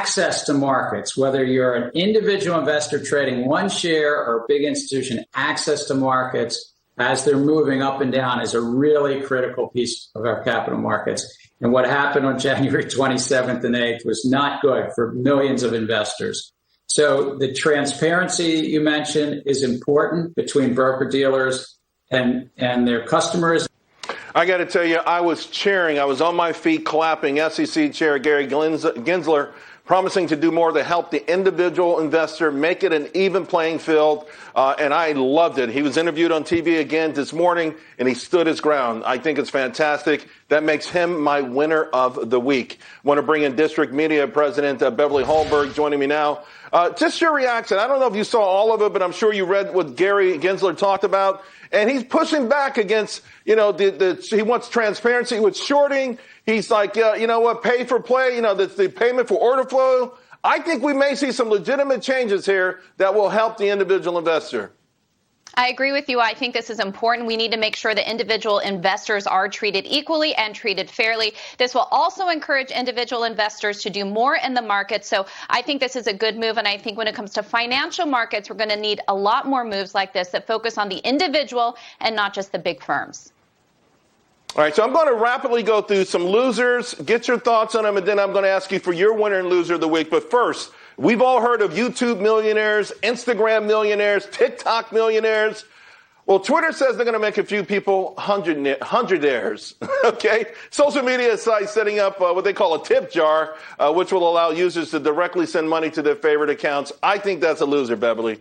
access to markets, whether you're an individual investor trading one share or a big institution, access to markets as they're moving up and down is a really critical piece of our capital markets. And what happened on January 27th and 8th was not good for millions of investors. So the transparency you mentioned is important between broker-dealers and their customers. I got to tell you, I was cheering. I was on my feet clapping SEC Chair Gary Gensler promising to do more to help the individual investor, make it an even playing field, and I loved it. He was interviewed on TV again this morning, and he stood his ground. I think it's fantastic. That makes him my winner of the week. I want to bring in District Media President Beverly Hallberg joining me now. Just your reaction. I don't know if you saw all of it, but I'm sure you read what Gary Gensler talked about. And he's pushing back against, he wants transparency with shorting. He's like, you know what, pay for play, the payment for order flow. I think we may see some legitimate changes here that will help the individual investor. I agree with you. I think this is important. We need to make sure that individual investors are treated equally and treated fairly. This will also encourage individual investors to do more in the market. So I think this is a good move. And I think when it comes to financial markets, we're going to need a lot more moves like this that focus on the individual and not just the big firms. All right, so I'm going to rapidly go through some losers, get your thoughts on them, and then I'm going to ask you for your winner and loser of the week. But first, we've all heard of YouTube millionaires, Instagram millionaires, TikTok millionaires. Well, Twitter says they're going to make a few people hundredaires, okay? Social media sites setting up what they call a tip jar, which will allow users to directly send money to their favorite accounts. I think that's a loser, Beverly.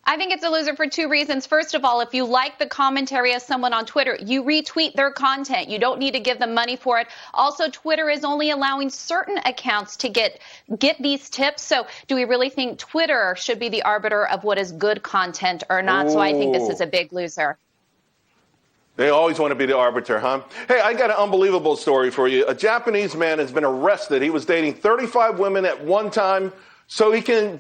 I think it's a loser for two reasons. First of all, if you like the commentary of someone on Twitter, you retweet their content. You don't need to give them money for it. Also, Twitter is only allowing certain accounts to get these tips. So do we really think Twitter should be the arbiter of what is good content or not? Ooh. So I think this is a big loser. They always want to be the arbiter, huh? Hey, I got an unbelievable story for you. A Japanese man has been arrested. He was dating 35 women at one time. So they can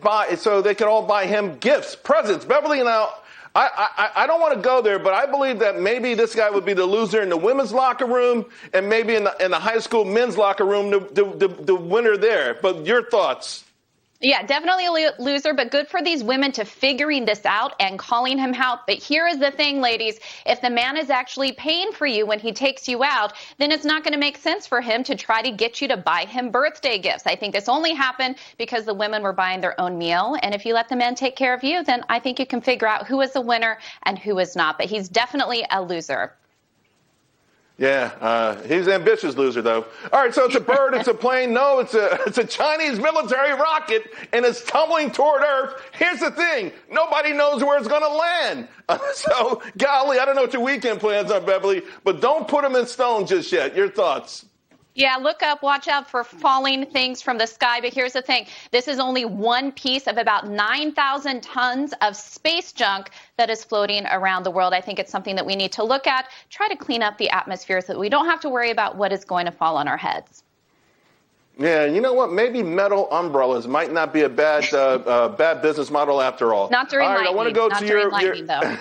all buy him gifts, presents. Beverly and I don't want to go there, but I believe that maybe this guy would be the loser in the women's locker room and maybe in the high school men's locker room, the winner there. But your thoughts? Yeah, definitely a loser, but good for these women to figuring this out and calling him out. But here is the thing, ladies. If the man is actually paying for you when he takes you out, then it's not going to make sense for him to try to get you to buy him birthday gifts. I think this only happened because the women were buying their own meal. And if you let the man take care of you, then I think you can figure out who is the winner and who is not. But he's definitely a loser. Yeah, he's an ambitious loser, though. All right, so it's a bird, it's a plane. No, it's a Chinese military rocket, and it's tumbling toward Earth. Here's the thing. Nobody knows where it's going to land. So, golly, I don't know what your weekend plans are, Beverly, but don't put them in stone just yet. Your thoughts? Yeah, look up, watch out for falling things from the sky. But here's the thing. This is only one piece of about 9,000 tons of space junk that is floating around the world. I think it's something that we need to look at, try to clean up the atmosphere so that we don't have to worry about what is going to fall on our heads. Yeah, you know what? Maybe metal umbrellas might not be a bad bad business model after all. Not during lightning. I want to go to lightning, though.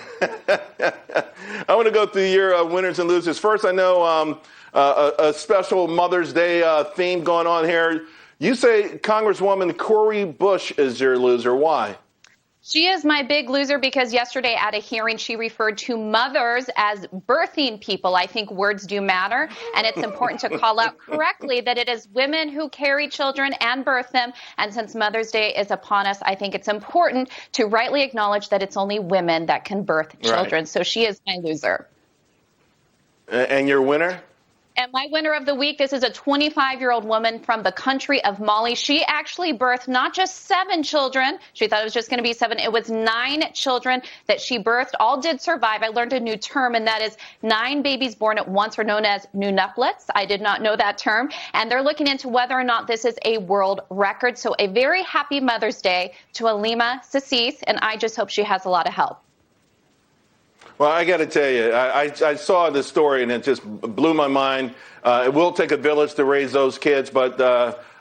I want to go through your winners and losers. First, I know a special Mother's Day theme going on here. You say Congresswoman Cori Bush is your loser. Why? She is my big loser because yesterday at a hearing, she referred to mothers as birthing people. I think words do matter, and it's important to call out correctly that it is women who carry children and birth them. And since Mother's Day is upon us, I think it's important to rightly acknowledge that it's only women that can birth children. Right. So she is my loser. And your winner? And my winner of the week, this is a 25-year-old woman from the country of Mali. She actually birthed not just 7 children. She thought it was just going to be 7. It was 9 children that she birthed. All did survive. I learned a new term, and that is 9 babies born at once are known as nunuplets. I did not know that term. And they're looking into whether or not this is a world record. So a very happy Mother's Day to Alima Sassis, and I just hope she has a lot of help. Well, I got to tell you, I saw this story and it just blew my mind. It will take a village to raise those kids, but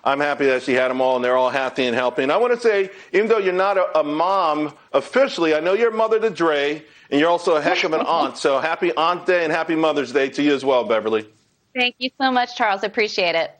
I'm happy that she had them all and they're all happy and healthy. And I want to say, even though you're not a mom officially, I know you're a mother to Dre and you're also a heck of an aunt. So happy Aunt Day and happy Mother's Day to you as well, Beverly. Thank you so much, Charles. Appreciate it.